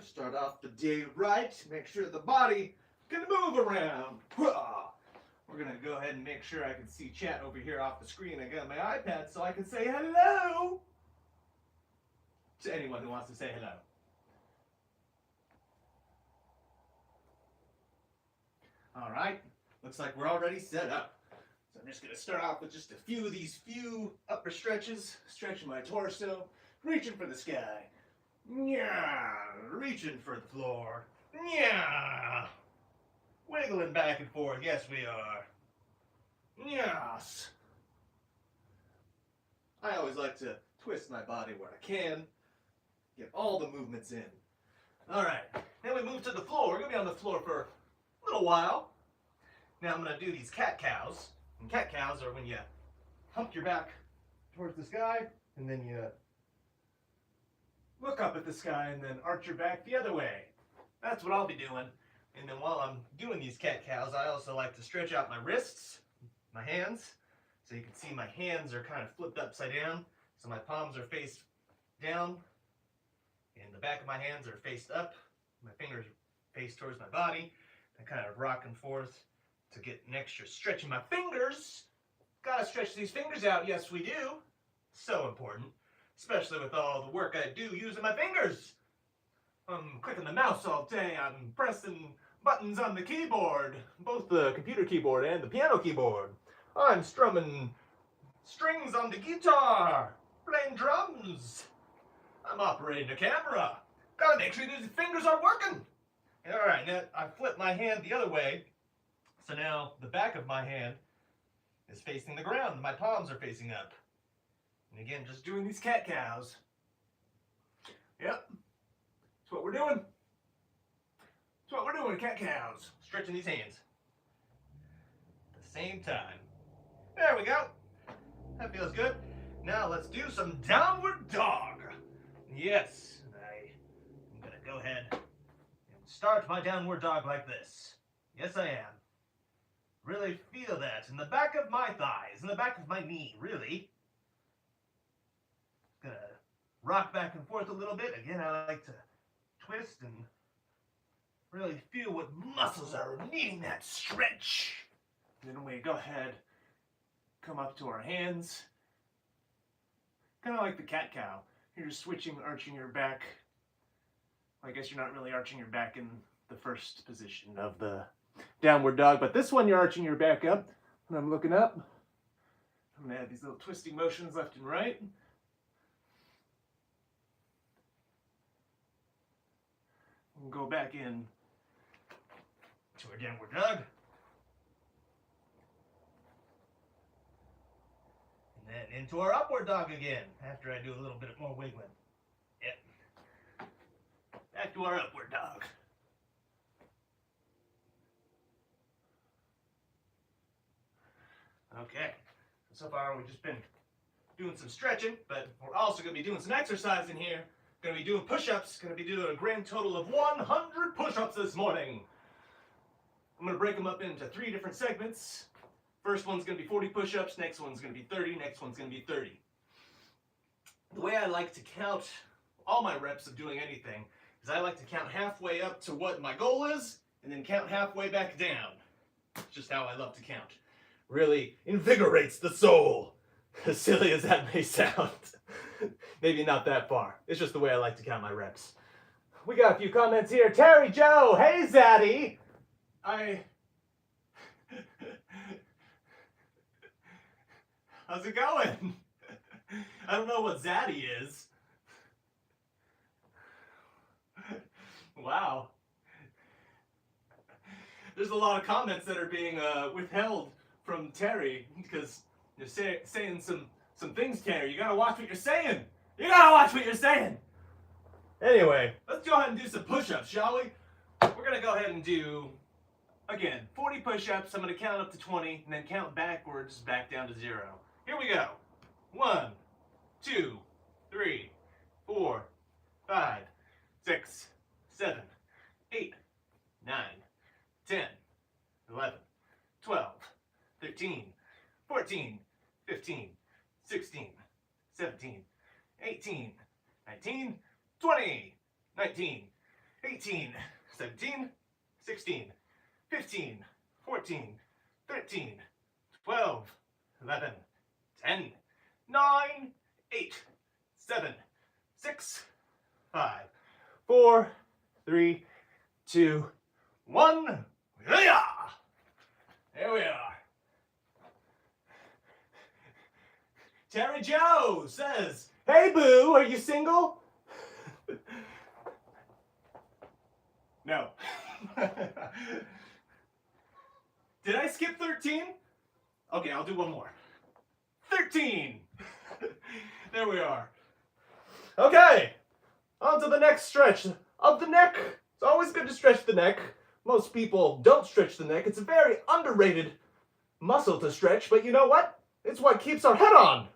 Start off the day right. Make sure the body can move around. We're gonna go ahead and make sure I can see chat over here off the screen. I got my iPad so I can say hello to anyone who wants to say hello. All right, looks like we're already set up. So I'm just gonna start off with just a few of these upper stretches, stretching my torso, reaching for the sky. Yeah, reaching for the floor. Yeah, wiggling back and forth. Yes, we are. Yes. I always like to twist my body where I can, get all the movements in. All right, then we move to the floor. We're gonna be on the floor for a little while. Now I'm gonna do these cat cows. And cat cows are when you hump your back towards the sky, and then you look up at the sky and then arch your back the other way. That's what I'll be doing. And then while I'm doing these cat cows, I also like to stretch out my wrists, my hands. So you can see my hands are kind of flipped upside down. So my palms are face down, and the back of my hands are faced up. My fingers face towards my body. I kind of rock and forth to get an extra stretch in my fingers. Gotta stretch these fingers out, yes we do. So important. Especially with all the work I do using my fingers. I'm clicking the mouse all day, I'm pressing buttons on the keyboard, both the computer keyboard and the piano keyboard. I'm strumming strings on the guitar, playing drums. I'm operating a camera. Gotta make sure these fingers are working. All right, now I flip my hand the other way, so now the back of my hand is facing the ground. My palms are facing up. And again, just doing these cat cows. Yep, that's what we're doing. That's what we're doing, cat cows. Stretching these hands at the same time. There we go. That feels good. Now let's do some downward dog. Yes, I'm gonna go ahead and start my downward dog like this. Yes, I am. Really feel that in the back of my thighs, in the back of my knee, really. Gonna rock back and forth a little bit. Again, I like to twist and really feel what muscles are needing that stretch. Then we go ahead, come up to our hands. Kind of like the cat cow. You're just switching, arching your back. I guess you're not really arching your back in the first position of the downward dog, but this one you're arching your back up, and I'm looking up. I'm gonna add these little twisting motions left and right. We'll go back in to our downward dog. And then into our upward dog again, after I do a little bit more wiggling. Yep. Back to our upward dog. Okay, so far we've just been doing some stretching, but we're also going to be doing some exercise in here. Going to be doing push-ups, going to be doing a grand total of 100 push-ups this morning. I'm going to break them up into 3 different segments. First one's going to be 40 push-ups, next one's going to be 30, next one's going to be 30. The way I like to count all my reps of doing anything is I like to count halfway up to what my goal is, and then count halfway back down. It's just how I love to count. Really invigorates the soul, as silly as that may sound. Maybe not that far. It's just the way I like to count my reps. We got a few comments here. Terry Joe, hey Zaddy. How's it going? I don't know what Zaddy is. Wow. There's a lot of comments that are being withheld from Terry because you're saying some things, Terry. You gotta watch what you're saying. You gotta watch what you're saying. Anyway, let's go ahead and do some push-ups, shall we? We're gonna go ahead and do, again, 40 push-ups. I'm gonna count up to 20 and then count backwards back down to 0. Here we go. 1, 2, 3, 4, 5, 6, 7, 8, 9, 10, 11, 12, 13, 14, 15, 16, 17, 18, 19, 20, 19, 18, 17, 16, 15, 14, 13, 12, 11, 10, 9, 8, 7, 6, 5, 4, 3, 2, 1. Yeah! There we are. Terry Joe says, "Hey boo, are you single?" No. Did I skip 13? Okay, I'll do one more. 13. There we are. Okay, on to the next stretch of the neck. It's always good to stretch the neck. Most people don't stretch the neck. It's a very underrated muscle to stretch, but you know what? It's what keeps our head on.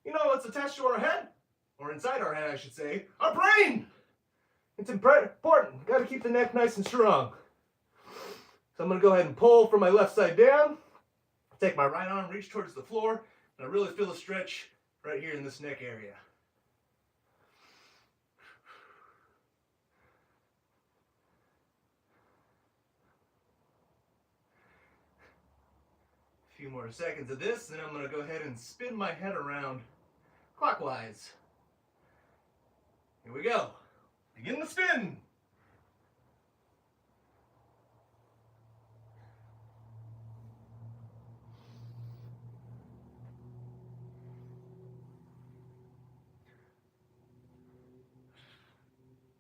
You know what's attached to our head? Or inside our head, I should say. Our brain! It's important. Got to keep the neck nice and strong. So I'm going to go ahead and pull from my left side down. Take my right arm, reach towards the floor, and I really feel a stretch right here in this neck area. A few more seconds of this, then I'm going to go ahead and spin my head around clockwise. Here we go. Begin the spin.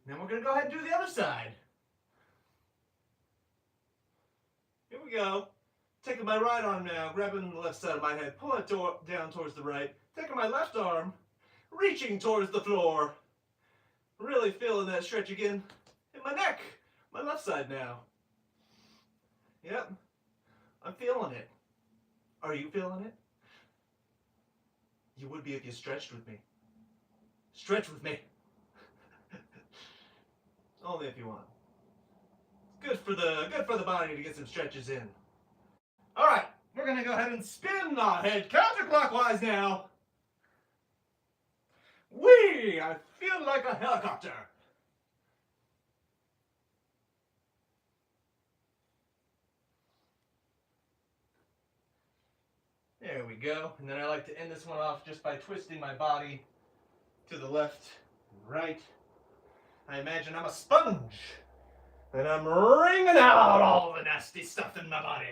Then we're going to go ahead and do the other side. Here we go. Taking my right arm now, grabbing the left side of my head, pulling it down towards the right. Taking my left arm, reaching towards the floor. Really feeling that stretch again in my neck. My left side now. Yep. I'm feeling it. Are you feeling it? You would be if you stretched with me. Stretch with me. Only if you want. It's good for the body to get some stretches in. All right, we're gonna go ahead and spin our head counterclockwise now. Whee! I feel like a helicopter. There we go. And then I like to end this one off just by twisting my body to the left and right. I imagine I'm a sponge, and I'm wringing out all the nasty stuff in my body.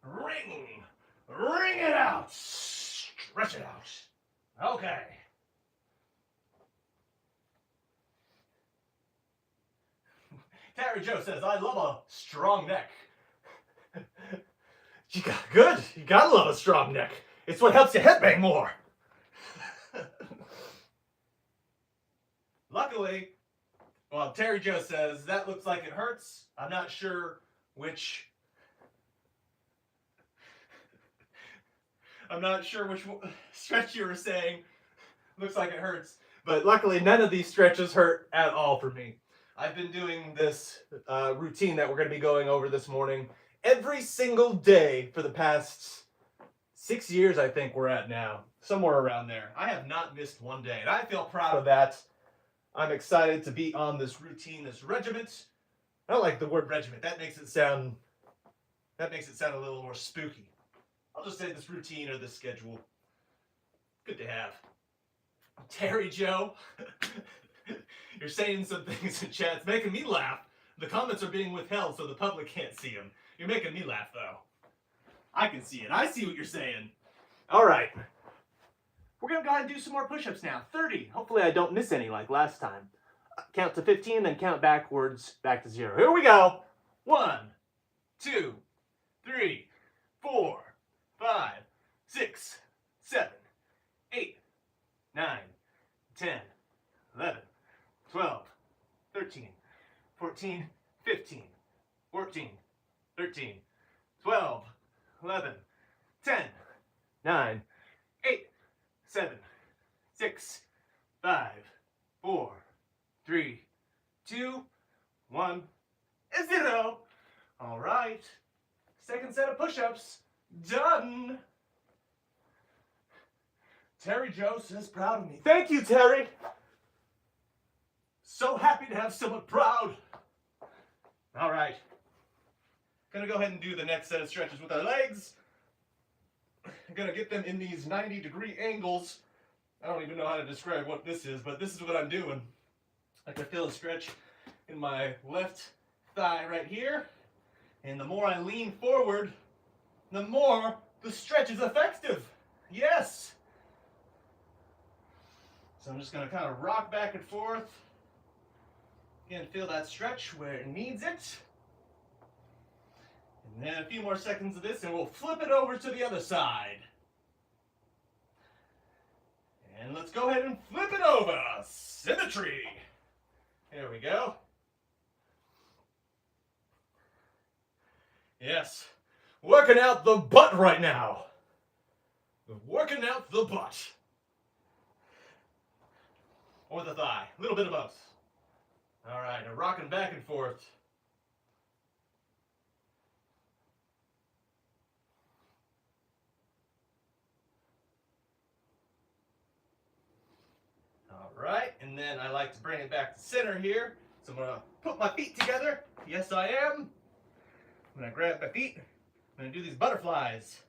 Wring it out, stretch it out. Okay. Terry Joe says, "I love a strong neck." You gotta love a strong neck. It's what helps you headbang more. Luckily, well, Terry Joe says, "That looks like it hurts." I'm not sure which stretch you were saying. Looks like it hurts. But luckily, none of these stretches hurt at all for me. I've been doing this routine that we're going to be going over this morning every single day for the past 6 years, I think we're at now. Somewhere around there. I have not missed one day, and I feel proud of that. I'm excited to be on this routine, this regiment. I don't like the word regiment. That makes it sound a little more spooky. I'll just say this routine or this schedule. Good to have. Terry Joe, you're saying some things in chat. It's making me laugh. The comments are being withheld so the public can't see them. You're making me laugh, though. I can see it. I see what you're saying. All right. We're going to go ahead and do some more push-ups now. 30. Hopefully I don't miss any like last time. Count to 15, then count backwards, back to 0. Here we go. 1, 2, 3, 4, 5, 6, 7, 8, 9, 10, 11, 12, 13, 14, 15, 14, 13, 12, 11, 10, 9, 8, 7, 6, 5, 4, 3, 2, 1, 0. All right. Second set of push-ups. Done. Terry Joe says proud of me. Thank you, Terry. So happy to have someone proud. All right. Gonna go ahead and do the next set of stretches with our legs. I'm gonna get them in these 90-degree angles. I don't even know how to describe what this is, but this is what I'm doing. I can feel a stretch in my left thigh right here. And the more I lean forward, the more the stretch is effective. Yes. So I'm just gonna kind of rock back and forth. Again, feel that stretch where it needs it. And then a few more seconds of this and we'll flip it over to the other side. And let's go ahead and flip it over. Symmetry. There we go. Yes. Working out the butt right now. Working out the butt. Or the thigh. A little bit of both. All right, I'm rocking back and forth. All right, and then I like to bring it back to center here. So I'm gonna put my feet together. Yes, I am. I'm gonna grab my feet. I'm gonna do these butterflies.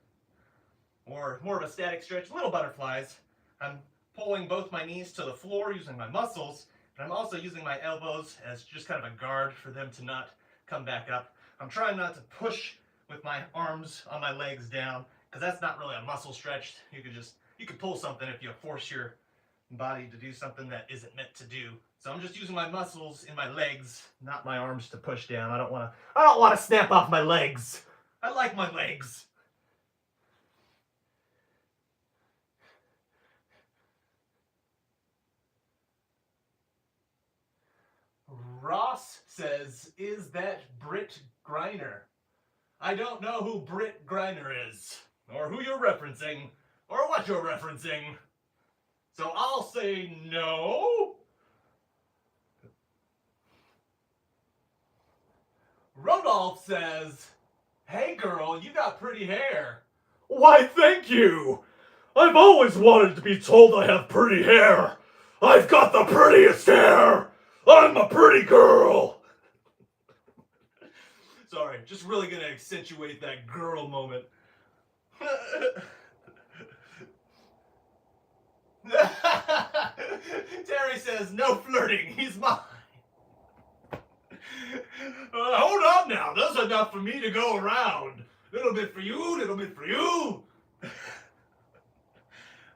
Or more of a static stretch, little butterflies. I'm pulling both my knees to the floor using my muscles. And I'm also using my elbows as just kind of a guard for them to not come back up. I'm trying not to push with my arms on my legs down, because that's not really a muscle stretch. You could pull something if you force your body to do something that isn't meant to do. So I'm just using my muscles in my legs, not my arms to push down. I don't want to snap off my legs. I like my legs. Ross says, is that Britt Griner? I don't know who Britt Griner is, or who you're referencing, or what you're referencing. So I'll say no. Rodolph says, hey girl, you got pretty hair. Why, thank you. I've always wanted to be told I have pretty hair. I've got the prettiest hair. I'm a pretty girl! Sorry, just really gonna accentuate that girl moment. Terry says, no flirting, he's mine. Hold on now, that's enough for me to go around. Little bit for you, little bit for you.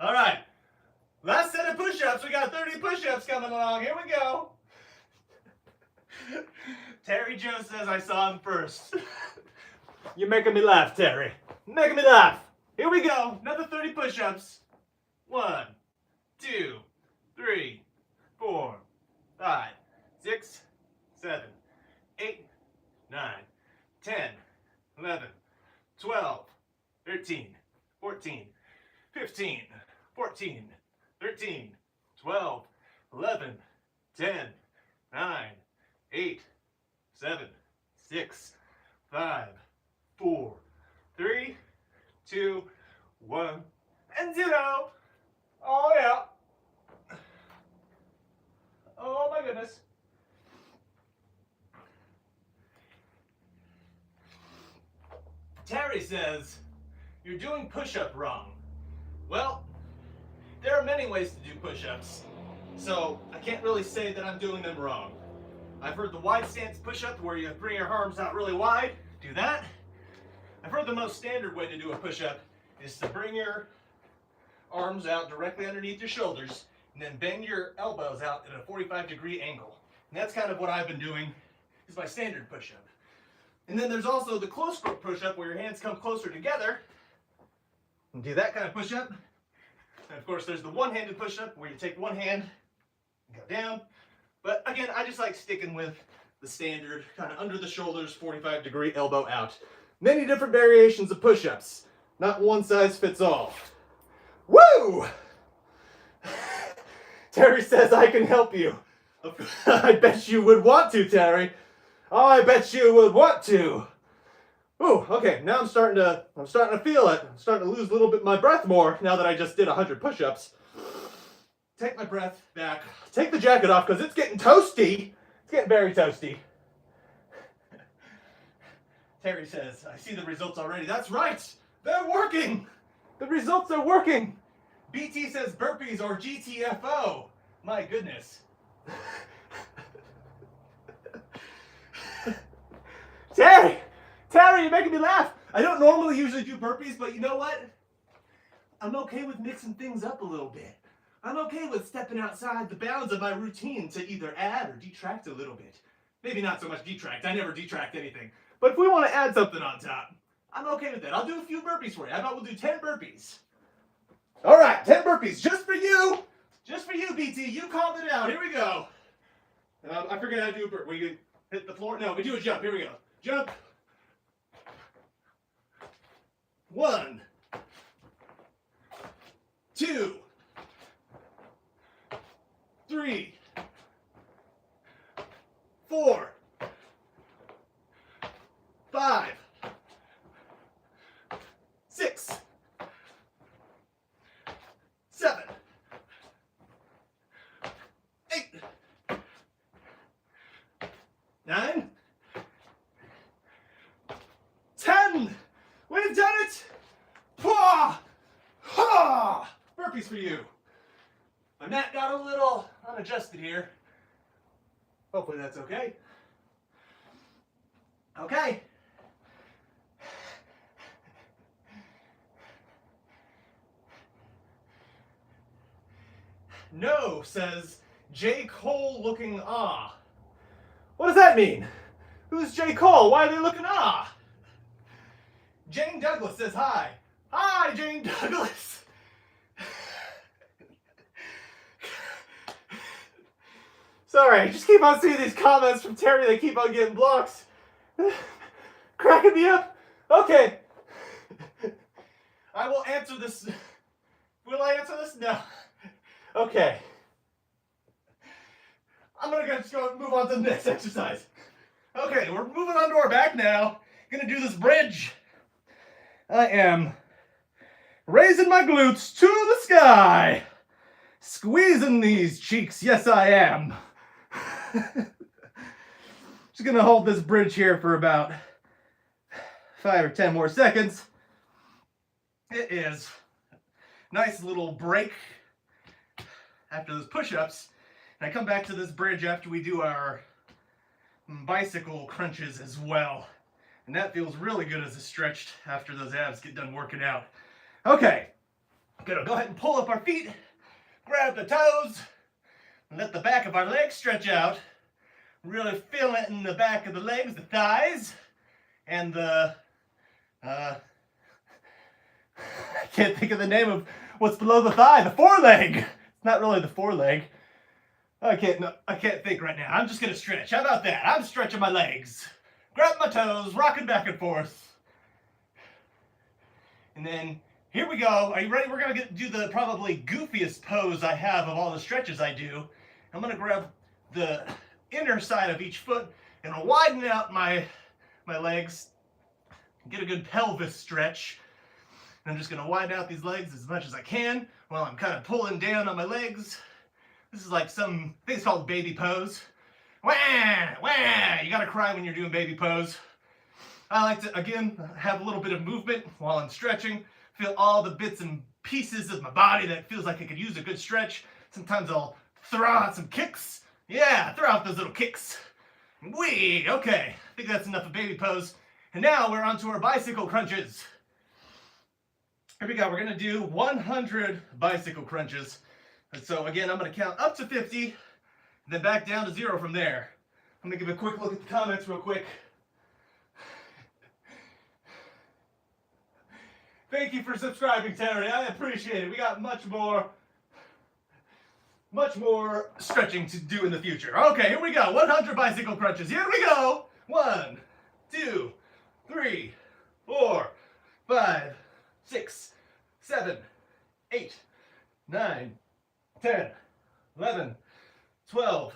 All right, last set of push-ups. We got 30 push-ups coming along. Here we go. Terry Joe says I saw him first. You're making me laugh, Terry. Making me laugh. Here we go. Another 30 push-ups. 1, 2, 3, 4, 5, 6, 7, 8, 9, 10, 11, 12, 13, 14, 15, 14, 13, 12, 11, 10, 9, 8, 7, 6, 5, 4, 3, 2, 1, and 0. Oh yeah. Oh my goodness. Terry says, you're doing push-up wrong. Well, there are many ways to do push-ups, so I can't really say that I'm doing them wrong. I've heard the wide stance push-up where you bring your arms out really wide. Do that. I've heard the most standard way to do a push-up is to bring your arms out directly underneath your shoulders and then bend your elbows out at a 45-degree angle. And that's kind of what I've been doing is my standard push-up. And then there's also the close grip push-up where your hands come closer together and do that kind of push-up. And of course there's the one-handed push-up where you take one hand and go down. But again, I just like sticking with the standard, kind of under the shoulders, 45-degree elbow out. Many different variations of push-ups. Not one size fits all. Woo! Terry says I can help you. I bet you would want to, Terry. Oh, I bet you would want to. Ooh, okay, now I'm starting to feel it. I'm starting to lose a little bit of my breath more now that I just did 100 push-ups. take my breath back. Take the jacket off because it's getting toasty. It's getting very toasty. Terry says, I see the results already. That's right. They're working. The results are working. BT says burpees or GTFO. My goodness. Terry, you're making me laugh. I don't normally usually do burpees, but you know what? I'm okay with mixing things up a little bit. I'm okay with stepping outside the bounds of my routine to either add or detract a little bit. Maybe not so much detract. I never detract anything. But if we want to add something on top, I'm okay with that. I'll do a few burpees for you. How about we'll do 10 burpees? All right, 10 burpees just for you. Just for you, BT. You called it out. Here we go. I forget how to do a burpee. We hit the floor? No, we do a jump. Here we go. Jump. 1, 2, 3, 4, 5, 6, 7, 8, 9, 10. We've done it! Ha! Ha! Burpees for you. My mat got a little unadjusted here. Hopefully that's okay. Okay. No, says J. Cole looking ah. What does that mean? Who's J. Cole? Why are they looking ah? Jane Douglas says hi. Hi, Jane Douglas. Sorry, I just keep on seeing these comments from Terry. They keep on getting blocks. Cracking me up. Okay. I will answer this. Will I answer this? No. Okay. I'm gonna just go move on to the next exercise. Okay, we're moving on to our back now. Gonna do this bridge. I am raising my glutes to the sky. Squeezing these cheeks. Yes, I am. Just gonna hold this bridge here for about 5 or 10 more seconds. It is a nice little break after those push-ups. And I come back to this bridge after we do our bicycle crunches as well. And that feels really good as a stretch after those abs get done working out. Okay, gonna go ahead and pull up our feet, grab the toes, and let the back of our legs stretch out. Really feel it in the back of the legs, the thighs, and the, I can't think of the name of what's below the thigh, the foreleg. It's not really the foreleg. I can't think right now. I'm just gonna stretch. How about that? I'm stretching my legs. Grab my toes, rocking back and forth. And then, here we go. Are you ready? We're gonna do the probably goofiest pose I have of all the stretches I do. I'm gonna grab the inner side of each foot and widen out my legs. Get a good pelvis stretch. And I'm just gonna widen out these legs as much as I can while I'm kind of pulling down on my legs. This is like some thing's called baby pose. Wah, wah. You gotta cry when you're doing baby pose. I like to, again, have a little bit of movement while I'm stretching. Feel all the bits and pieces of my body that feels like it could use a good stretch. Sometimes I'll throw out some kicks. Yeah, throw out those little kicks. Whee! Okay, I think that's enough of baby pose. And now we're on to our bicycle crunches. Here we go. We're gonna do 100 bicycle crunches. And so again, I'm gonna count up to 50, and then back down to 0 from there. I'm gonna give a quick look at the comments real quick. Thank you for subscribing, Terry. I appreciate it. We got much more stretching to do in the future. Okay, here we go. 100 bicycle crunches. Here we go. 1, 2, 3, 4, 5, 6, 7, 8, 9, 10, 11, 12,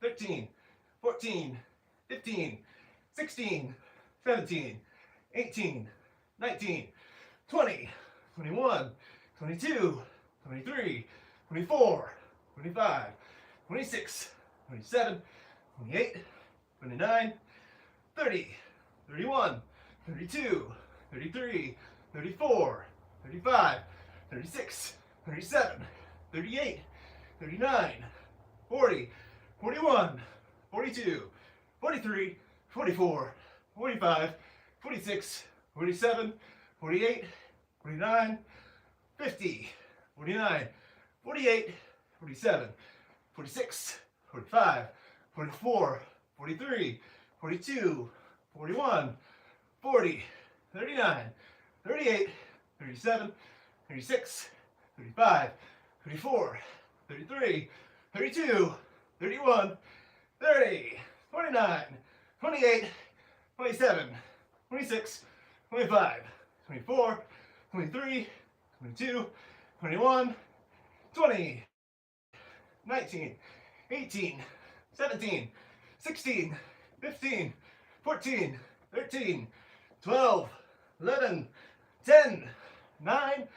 13, 14, 15, 16, 17, 18, 19, 20, 21, 22, 23, 24, 25, 26, 27, 28, 29, 30, 31, 32, 33, 34, 35, 36, 37, 38, 39, 40, 41, 42, 43, 44, 45, 46, 47, 48, 49, 50, 49, 48, 47, 46, 45, 44, 43, 42, 41, 40, 39, 38, 37, 36, 35, 34, 33, 32, 31, 30, 29, 28, 27, 26, 25, 24, 23, 22, 21, 20, 19, 18, 17, 16, 15, 14, 13, 12, 11, 10, 9,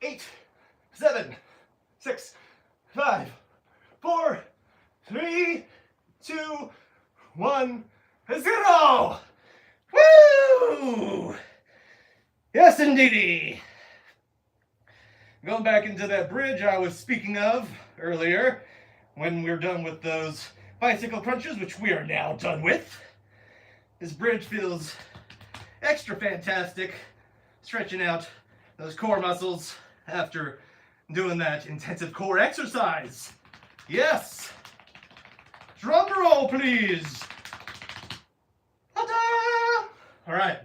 8, 7, 6, 5, 4, 3, 2, 1, 0! Woo! Yes, indeedy! Going back into that bridge I was speaking of earlier, when we're done with those bicycle crunches, which we are now done with. This bridge feels extra fantastic, stretching out those core muscles after doing that intensive core exercise. Yes! Drum roll, please! Ta-da! All right.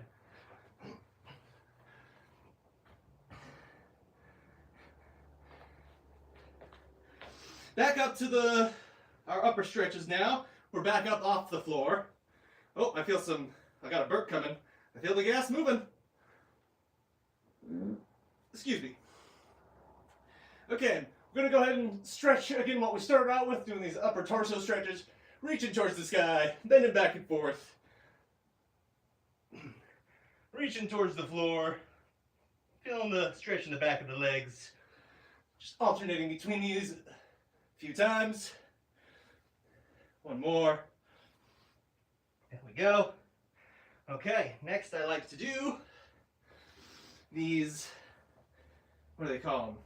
Back up to our upper stretches now. We're back up off the floor. Oh, I got a burp coming. I feel the gas moving. Excuse me. Okay, we're gonna go ahead and stretch again what we started out with, doing these upper torso stretches, reaching towards the sky, bending back and forth, reaching towards the floor, feeling the stretch in the back of the legs, just alternating between these a few times. One more. There we go. Okay, next I like to do these, what do they call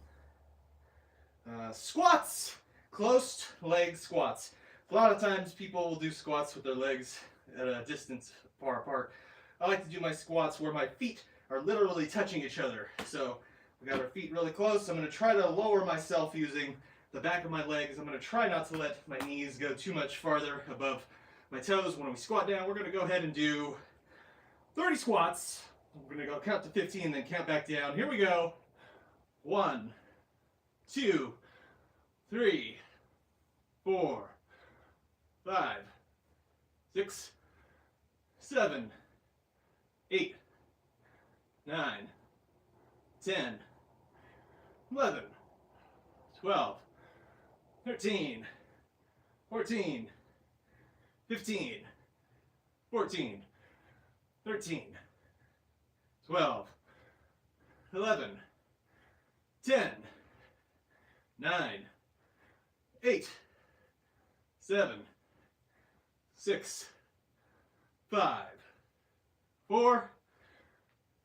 them? Squats! Closed leg squats. A lot of times people will do squats with their legs at a distance far apart. I like to do my squats where my feet are literally touching each other. So we got our feet really close. I'm going to try to lower myself using the back of my legs. I'm going to try not to let my knees go too much farther above my toes. When we squat down, we're going to go ahead and do 30 squats. We're going to go count to 15, then count back down. Here we go. 1, 2, 3, 4, 5, 6, 7, 8, 9, 10, 11, 12, 13, 14, 15, 14, 13, 12, 11, 10, 9, 8, 7, 6, 5, 4,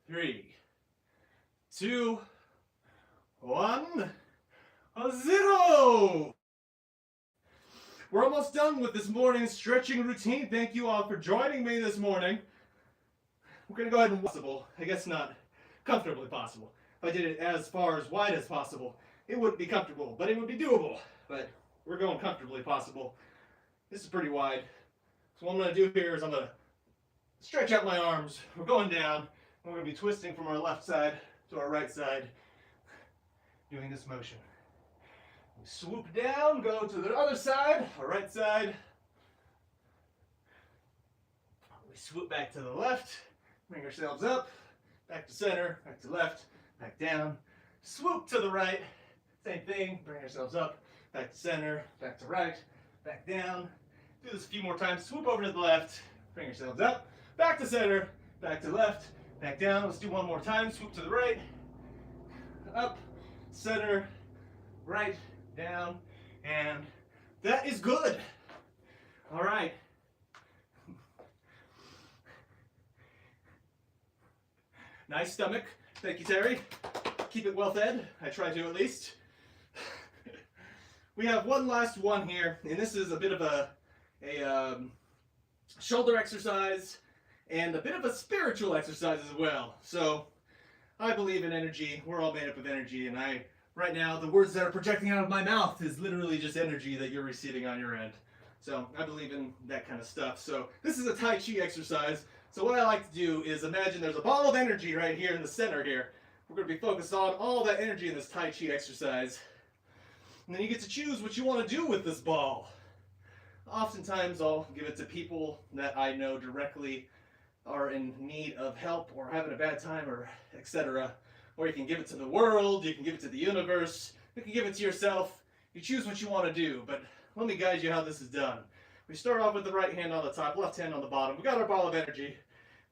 3, 2, 1, 0! We're almost done with this morning's stretching routine. Thank you all for joining me this morning. We're going to go ahead and possible. I guess not comfortably possible. If I did it as far as wide as possible, it wouldn't be comfortable, but it would be doable. But we're going comfortably possible. This is pretty wide. So what I'm going to do here is I'm going to stretch out my arms. We're going down. We're going to be twisting from our left side to our right side, doing this motion. We swoop down, go to the other side, our right side. We swoop back to the left, bring ourselves up, back to center, back to left, back down. Swoop to the right, same thing, bring ourselves up, back to center, back to right, back down. Do this a few more times. Swoop over to the left, bring yourselves up, back to center, back to left, back down. Let's do one more time. Swoop to the right, up, center, right, down, And that is good. All right. Nice stomach. Thank you, Terry. Keep it well fed. I try to, at least. We have one last one here, and this is a bit of a shoulder exercise and a bit of a spiritual exercise as well. So I believe in energy. We're all made up of energy, and right now, the words that are projecting out of my mouth is literally just energy that you're receiving on your end. So I believe in that kind of stuff. So this is a Tai Chi exercise. So what I like to do is imagine there's a ball of energy right here in the center here. We're going to be focused on all that energy in this Tai Chi exercise. And then you get to choose what you want to do with this ball. Oftentimes I'll give it to people that I know directly are in need of help or having a bad time or etc. Or you can give it to the world, you can give it to the universe, you can give it to yourself. You choose what you want to do, but let me guide you how this is done. We start off with the right hand on the top, left hand on the bottom. We got our ball of energy.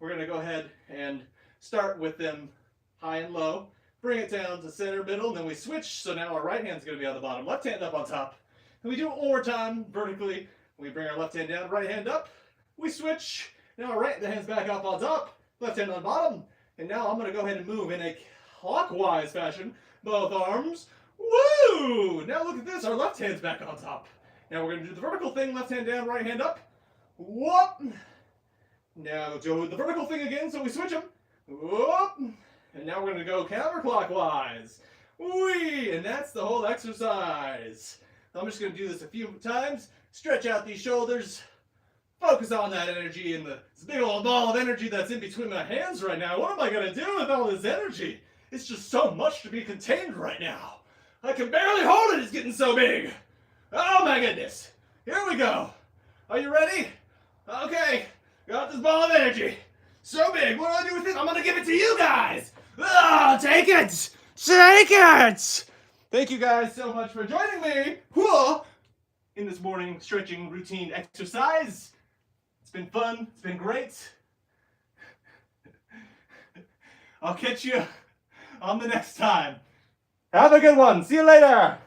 We're going to go ahead and start with them high and low. Bring it down to center, middle, and then we switch. So now our right hand's going to be on the bottom, left hand up on top. And we do it one more time vertically. We bring our left hand down, right hand up. We switch. Now our right hand's back up on top, left hand on bottom. And now I'm going to go ahead and move in a clockwise fashion. Both arms. Woo! Now look at this. Our left hand's back on top. Now we're going to do the vertical thing, left hand down, right hand up. Whoop! Now do the vertical thing again, so we switch them. Whoop! And now we're going to go counterclockwise. Whee! And that's the whole exercise. I'm just going to do this a few times. Stretch out these shoulders. Focus on that energy and this big old ball of energy that's in between my hands right now. What am I going to do with all this energy? It's just so much to be contained right now. I can barely hold it. It's getting so big. Oh my goodness. Here we go. Are you ready? Okay. Got this ball of energy. So big. What do I do with it? I'm going to give it to you guys. Oh, take it. Take it. Thank you guys so much for joining me in this morning stretching routine exercise. It's been fun. It's been great. I'll catch you on the next time. Have a good one. See you later.